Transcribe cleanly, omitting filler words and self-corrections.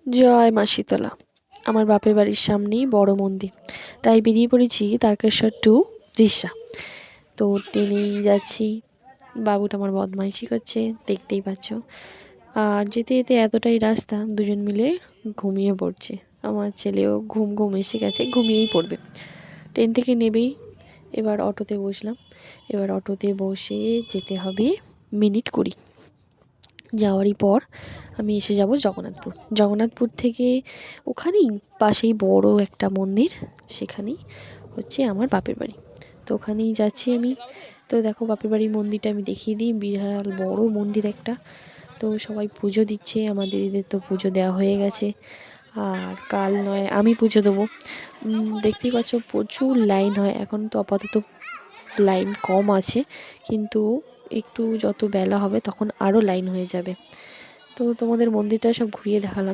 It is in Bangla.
জয় মা শীতলা। আমার বাপের বাড়ির সামনেই বড় মন্দির, তাই বেরিয়ে পড়েছি তারকেশ্বর টু রিষড়া। তো ট্রেনেই যাচ্ছি, বাবুটা আমার বদমাইশি করছে, দেখতেই পাচ্ছ। আর যেতে যেতে এতটাই রাস্তা, দুজন মিলে ঘুমিয়ে পড়ছে। আমার ছেলেও ঘুম ঘুম এসে গেছে, ঘুমিয়েই পড়বে। ট্রেন থেকে নেবেই এবার অটোতে বসলাম। এবার অটোতে বসে যেতে হবে মিনিট 20। যাওয়ারই পর আমি এসে যাব জগন্নাথপুর। জগন্নাথপুর থেকে ওখানেই পাশেই বড় একটা মন্দির, সেখানেই হচ্ছে আমার বাপের বাড়ি। তো ওখানেই যাচ্ছি আমি। তো দেখো বাপের বাড়ির মন্দিরটা আমি দেখিয়ে দিই, বিশাল বড় মন্দির একটা। তো সবাই পুজো দিচ্ছে, আমার দিদিদের তো পুজো দেওয়া হয়ে গেছে, আর কাল নয় আমি পুজো দেবো। দেখতেই পাচ্ছ প্রচুর লাইন হয়, এখন তো আপাতত লাইন কম আছে, কিন্তু একটু যত বেলা হবে তখন আরও লাইন হয়ে যাবে। তো তোমাদের মন্দিরটা সব ঘুরিয়ে দেখালাম।